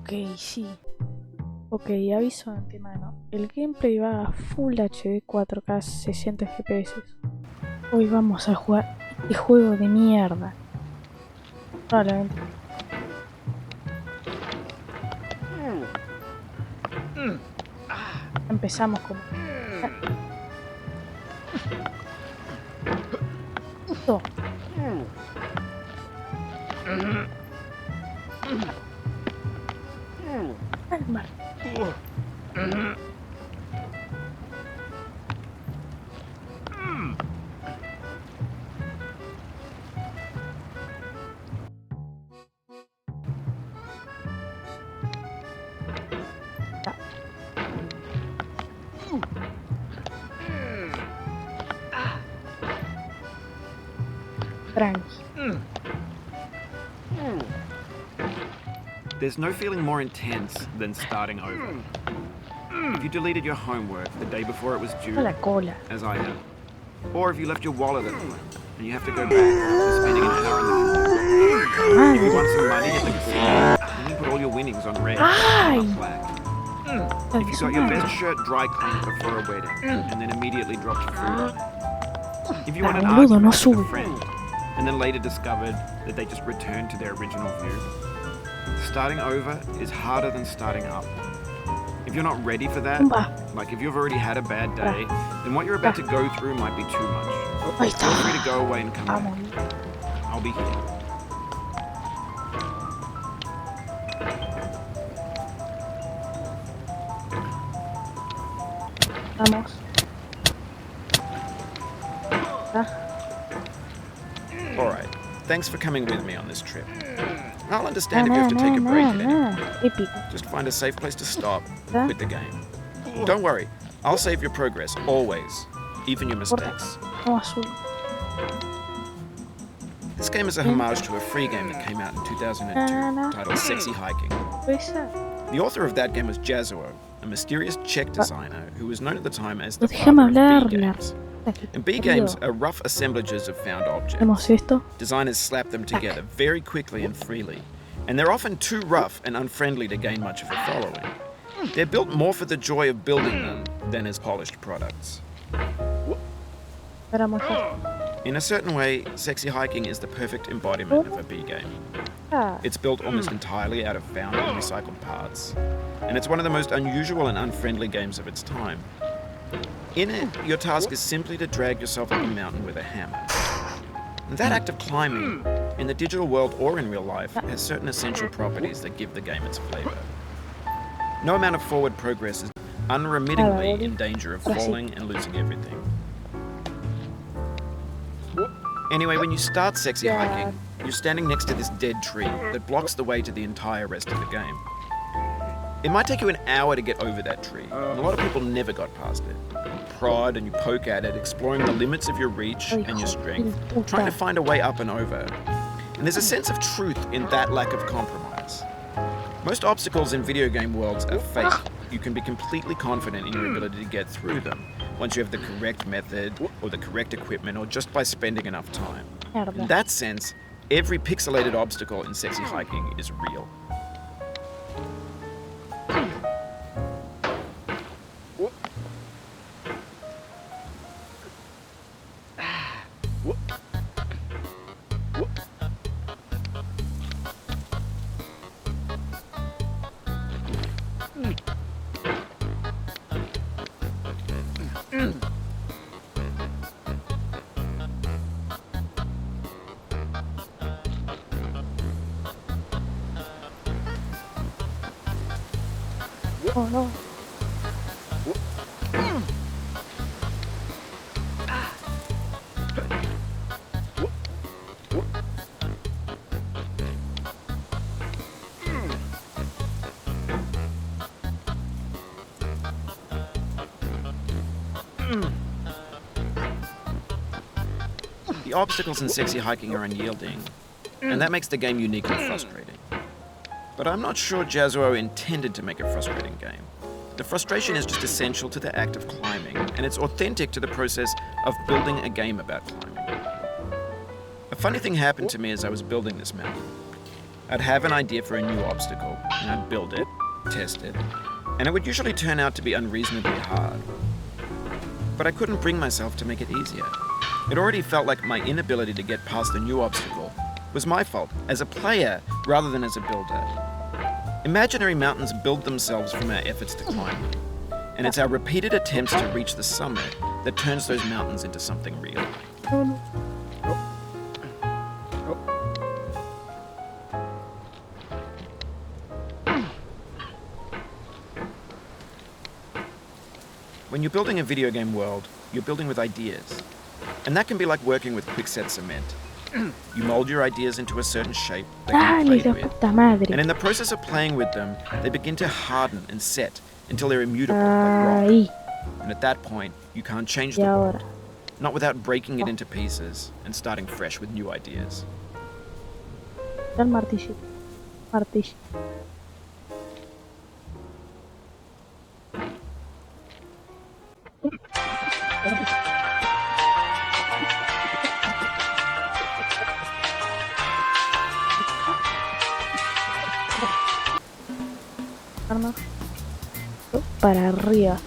Ok, sí. Ok, aviso de antemano. El gameplay va a Full HD 4K 60 FPS. Hoy vamos a jugar este juego de mierda. Probablemente. Empezamos como... Esto. Calma. Tranqui. There's no feeling more intense than starting over. If you deleted your homework the day before it was due, A la cola. as I have, or if you left your wallet at home and you have to go back after spending an hour in the computer. If you want some money at the casino, then you put all your winnings on red, not black. If you got your best shirt dry cleaned before a wedding and then immediately dropped food on it. If you want an argument with a friend and then later discovered that they just returned to their original view. Starting over is harder than starting up. If you're not ready for that, like if you've already had a bad day, then what you're about to go through might be too much. Feel free to go away and come back. I'll be here. Vamos. Alright, thanks for coming with me on this trip. I'll understand if you have to take a break at any point. Just find a safe place to stop, quit the game. Don't worry, I'll save your progress, always, even your mistakes. This game is a homage to a free game that came out in 2002, titled Sexy Hiking. The author of that game was Jazzuo, a mysterious Czech designer who was known at the time as the father of B-games. And B-games are rough assemblages of found objects. Designers slap them together very quickly and freely, and they're often too rough and unfriendly to gain much of a following. They're built more for the joy of building them than as polished products. In a certain way, Sexy Hiking is the perfect embodiment of a B-game. It's built almost entirely out of found and recycled parts, and it's one of the most unusual and unfriendly games of its time. In it, your task is simply to drag yourself up a mountain with a hammer. And that act of climbing, in the digital world or in real life, has certain essential properties that give the game its flavor. No amount of forward progress is unremittingly in danger of falling and losing everything. Anyway, when you start Sexy Hiking, you're standing next to this dead tree that blocks the way to the entire rest of the game. It might take you an hour to get over that tree, and a lot of people never got past it. You prod and you poke at it, exploring the limits of your reach and your strength, trying to find a way up and over. And there's a sense of truth in that lack of compromise. Most obstacles in video game worlds are fake. You can be completely confident in your ability to get through them once you have the correct method or the correct equipment or just by spending enough time. In that sense, every pixelated obstacle in Sexy Hiking is real. Oh no. The obstacles in Sexy Hiking are unyielding, and that makes the game uniquely frustrating. But I'm not sure Jazzuo intended to make a frustrating game. The frustration is just essential to the act of climbing, and it's authentic to the process of building a game about climbing. A funny thing happened to me as I was building this mountain. I'd have an idea for a new obstacle, and I'd build it, test it, and it would usually turn out to be unreasonably hard. But I couldn't bring myself to make it easier. It already felt like my inability to get past the new obstacle was my fault as a player rather than as a builder. Imaginary mountains build themselves from our efforts to climb them, and it's our repeated attempts to reach the summit that turns those mountains into something real. When you're building a video game world, you're building with ideas. And that can be like working with quickset cement. You mold your ideas into a certain shape that can be played with. And in the process of playing with them, they begin to harden and set until they're immutable, like rock. And at that point, you can't change the world. Not without breaking it into pieces and starting fresh with new ideas. El martillo. Martillo. Para arriba.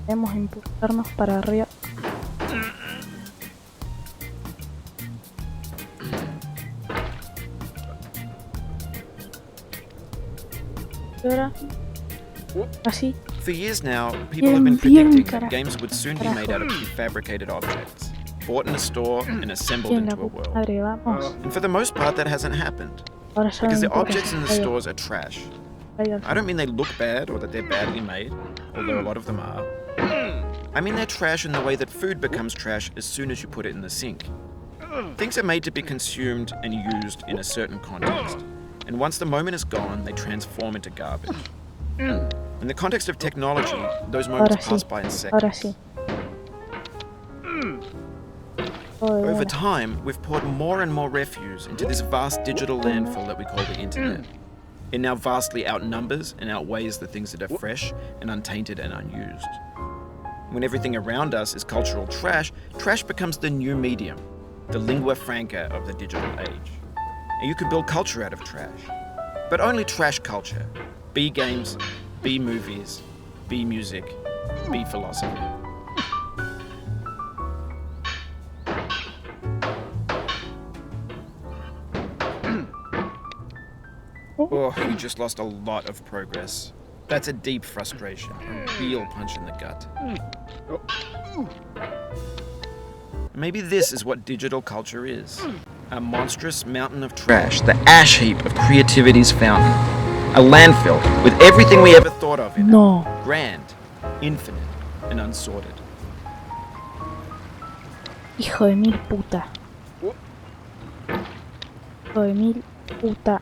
Debemos impulsarnos para arriba. Y ahora, así. For years now, people have been predicting that games would soon be made out of prefabricated objects, bought in a store and assembled into a world. And for the most part, that hasn't happened. Because the objects in the stores are trash. I don't mean they look bad or that they're badly made, although a lot of them are. I mean they're trash in the way that food becomes trash as soon as you put it in the sink. Things are made to be consumed and used in a certain context. And once the moment is gone, they transform into garbage. In the context of technology, those moments pass by in seconds. Over time, we've poured more and more refuse into this vast digital landfill that we call the internet. It now vastly outnumbers and outweighs the things that are fresh and untainted and unused. When everything around us is cultural trash, trash becomes the new medium, the lingua franca of the digital age. And you can build culture out of trash. But only trash culture. B games, B movies, B music, B philosophy. Oh, you just lost a lot of progress. That's a deep frustration, a real punch in the gut. Maybe this is what digital culture is. A monstrous mountain of trash, the ash heap of creativity's fountain. A landfill with everything we ever thought of in it. Grand, infinite, and unsorted. Hijo de mil puta. Hijo de mil puta.